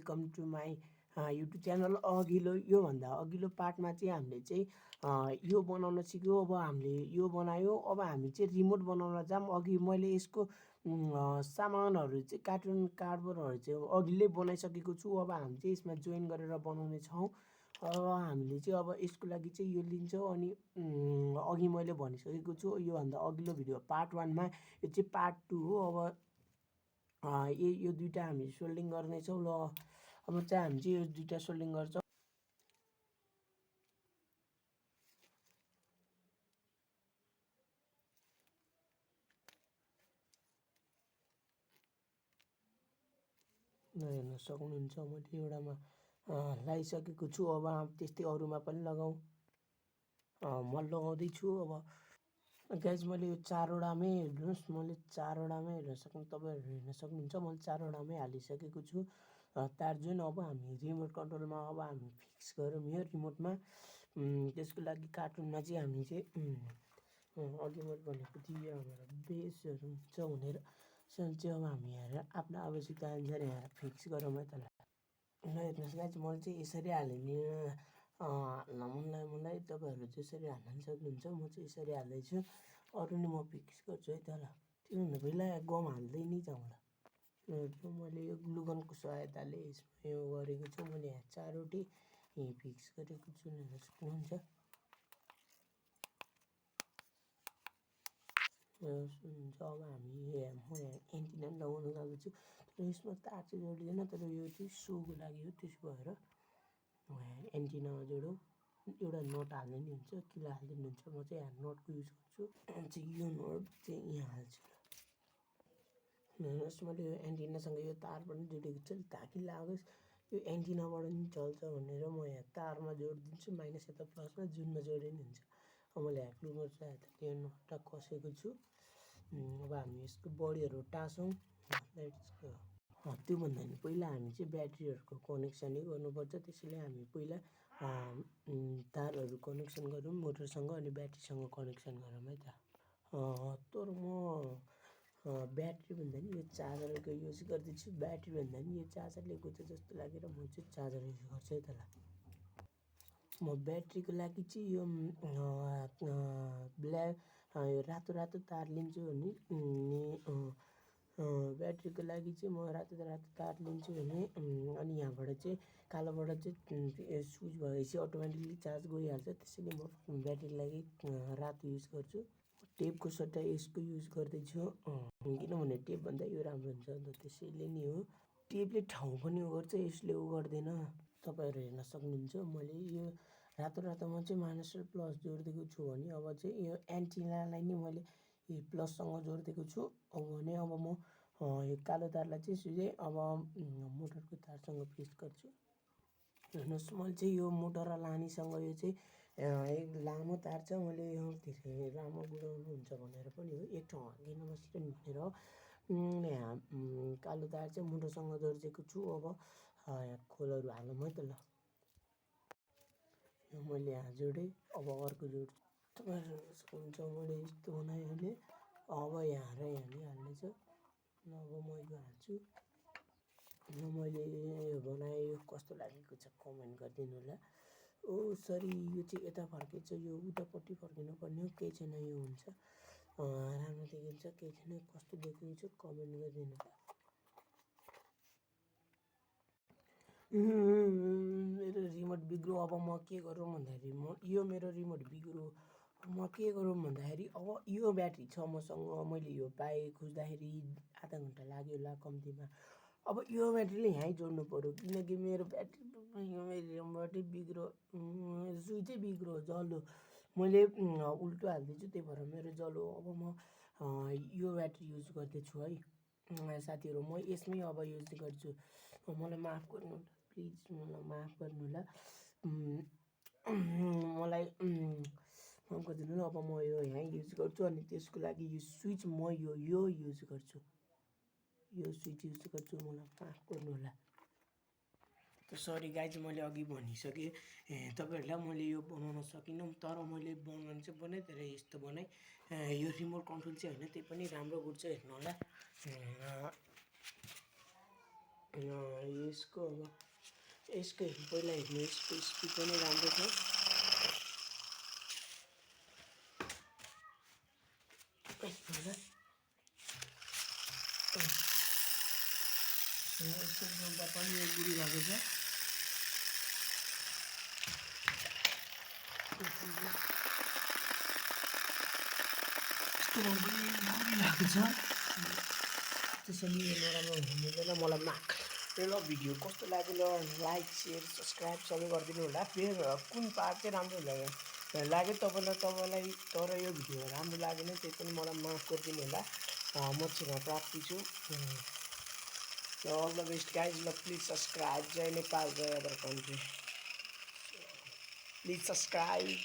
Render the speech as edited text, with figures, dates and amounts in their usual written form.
Welcome to my YouTube channel. योभन्दा अघिल्लो पार्टमा चाहिँ हामीले चाहिँ यो बनाउन सिक्यो। अब हामीले यो बनायो, अब हामी चाहिँ रिमोट बनाउन जाऊँ। अघि मैले यसको सामानहरू चाहिँ कार्टुन कार्डबोर्डहरू चाहिँ अघिल्लै बनाइसकेको छु। अब हामी चाहिँ यसमा जोइन गरेर बनाउने छौँ। अब हामीले चाहिँ अब यसको लागि चाहिँ यो लिन्छौँ। अनि अघि मैले भनिसकेको छु, योभन्दा अघिल्लो भिडियो पार्ट 1मा, यो चाहिँ पार्ट 2 हो। अब यो दुईवटा हामी सोल्डिङ गर्नेछौँ। ल अब चाहिँ हामी चाहिँ यो दुईवटा सोल्डिङ गर्छौँ। हेर्न सक्नुहुन्छ मैले एउटामा लगाइसकेको छु। अब त्यस्तै अरूमा पनि लगाउँ। म लगाउँदैछु। अब गाइज मैले यो 4वटामै हेर्नुहोस्, मैले 4वटामै हेर्न सक्नु, तपाईँहरू हेर्न सक्नुहुन्छ मैले 4वटामै हालिसकेको छु तार जुन। अब हामी रिमोट कन्ट्रोलमा अब हामी फिक्स गरौँ यो रिमोटमा। त्यसको लागि कार्टुनमा चाहिँ हामी चाहिँ अघि मैले भनेको थिएँ यो हाम्रो बेसहरू हुन्छ भनेर। चाहिँ अब हामी यहाँ आफ्नो आवश्यकता अनुसार यहाँ फिक्स गरौँ है त। ल हेर्नुहोस् गाइज मैले चाहिँ यसरी हालिदिनु हाल्न मलाई तपाईँहरू जसरी हाल्न सक्नुहुन्छ, म चाहिँ यसरी हाल्दैछु। अरू नि म फिक्स गर्छु है त। ल त्योभन्दा पहिला गम हाल्दै नै जाउँ। ल मैले यो ग्लुगनको सहायताले यसमा यो गरेको छु। मैले यहाँ 4वटै फिक्स गरेको छु, हेर्न सक्नुहुन्छ। अब हामी म यहाँ एन्टिना लगाउन गएको छु, तर यसमा तार चाहिँ जोडिँदैन। तर यो चाहिँ सोको लागि हो, त्यसो भएर एन्टिना जोडौँ। एउटा नट हाल्ने नि हुन्छ, किला हालिदिनु हुन्छ। म चाहिँ यहाँ नटको युज गर्छु। चाहिँ यो नट चाहिँ यहाँ हाल्छु। हेर्नुहोस् मैले यो एन्टिनासँग यो तार पनि जोडेको छु ताकि लागोस् यो एन्टिनाबाट नि चल्छ भनेर। म यहाँ तारमा जोडिदिन्छु, माइनस यता प्लसमा, जुनमा जोडे नि हुन्छ। अब मैले यहाँ ग्लुगन सहायताले यो नटटा कसेको छु। अब हामी यसको बडीहरू टाँसौँ। त्योभन्दा नि पहिला हामी चाहिँ ब्याट्रीहरूको कनेक्सनै गर्नुपर्छ। त्यसैले हामी पहिला तारहरू कनेक्सन गरौँ मोटरसँग, अनि ब्याट्रीसँग कनेक्सन गरौँ है त। तर म ब्याट्री भन्दा नि यो चार्जरको युज गर्दैछु। ब्याट्री भन्दा नि यो चार्जरले गोच्छ जस्तो लागेर म चाहिँ चार्जर युज गर्छु है त। ल म ब्याट्रीको लागि चाहिँ यो ब्ल्याक यो रातो तार लिन्छु भने ब्याट्रीको लागि चाहिँ म रातो तार लिन्छु भने अनि यहाँबाट चाहिँ कालोबाट चाहिँ स्विच भएपछि अटोमेटिकली चार्ज गइहाल्छ। त्यसैले म ब्याट्रीको लागि रातो युज गर्छु। टेपको सट्टा यसको युज गर्दैछु, किनभने टेपभन्दा यो राम्रो हुन्छ अन्त त्यसैले नि हो। टेपले ठाउँ पनि उ गर्छ, यसले उ गर्दैन। तपाईँहरू हेर्न सक्नुहुन्छ मैले यो रातोमा चाहिँ माइनस र प्लस जोडिदिएको छु भने अब चाहिँ यो एन्टिनालाई नि मैले यो प्लससँग जोडिदिएको छु। भने अब म यो कालो तारलाई चाहिँ सिधै अब मोटरको तारसँग फिक्स गर्छु। हेर्नुहोस् मैले चाहिँ यो मोटर र लानीसँग यो चाहिँ एक लामो तार छ। मैले यो धेरै लामो गुडाउनु हुन्छ भनेर पनि हो, एक ठाउँ हाल्दिनँ बसिरहनु भनेर हो। यहाँ कालो तार चाहिँ मोटरसँग जोडिदिएको छु। अब यहाँ खोलहरू हालौँ है त। ल यो मैले यहाँ जोडेँ, अब अर्को जोड्छु। तपाईँहरू हेर्न सक्नुहुन्छ मैले यस्तो बनाइहालेँ। अब यहाँ र यहाँ नि हाल्नेछ। अब म यो हाल्छु। मैले यो बनाएँ, यो कस्तो लागेको छ कमेन्ट गरिदिनु होला। ओ सरी, यो चाहिँ यता फर्केछ, यो उतापट्टि फर्किनु पर्ने हो। केही छैन, यो हुन्छ, राम्रो देखिन्छ। केही छैन, कस्तो देखिन्छ कमेन्ट गरिदिनु होला। मेरो रिमोट बिग्रो। अब म के गरौँ भन्दाखेरि यो मेरो रिमोट बिग्रो, म के गरौँ भन्दाखेरि अब यो ब्याट्री छ मसँग। मैले यो पाएँ खोज्दाखेरि आधा घन्टा लाग्यो होला कम्तीमा। अब यो ब्याट्रीले यहीँ जोड्नु पऱ्यो, किनकि मेरो ब्याट्री यो मेरो रिमोटै बिग्रो, स्विचै बिग्रो, जल्यो। मैले उल्टो हालिदिन्छु, त्यही भएर मेरो जल्यो। अब म यो ब्याट्री युज गर्दैछु है साथीहरू। म यसमै अब युज गर्छु। मलाई माफ गर्नु होला प्लिज, मलाई माफ गर्नु होला। मलाई माफ गरिदिनु ल। अब म यो यहीँ युज गर्छु। अनि त्यसको लागि यो स्विच म यो युज गर्छु, यो स्विच युज गर्छु। मलाई माफ गर्नु होला। त सरी गाइज, मैले अघि भनिसकेँ तपाईँहरूलाई मैले यो बनाउन सकिनँ। तर मैले बनाउनु चाहिँ बनाएँ, तर यस्तो बनाएँ। यो रिमोट कन्ट्रोल चाहिँ होइन, त्यही पनि राम्रो गुड्छ, हेर्नु होला। यसको अब यसको पहिला हेर्नु, यसको स्पिड पनि राम्रो छ। यसको जोड्दा पनि यो गिरिरहेको छ। यस्तो पनि राम्रो छ। त्यसैले यो नराम्रो हुँदैन मलाई माग। ल भिडियो कस्तो लाग्यो ल लाइक सेयर सब्सक्राइब सबै गरिदिनु होला। फेरि कुन पार्ट चाहिँ राम्रो लाग्यो तपाईँलाई तर यो भिडियो राम्रो लागेन त्यही पनि मलाई माफ गरिदिनु होला। म क्षमा प्राप्ति छु। All the best guys. ल प्लिज सब्सक्राइब। जय नेपाल जय अदर कन्ट्री। Please subscribe.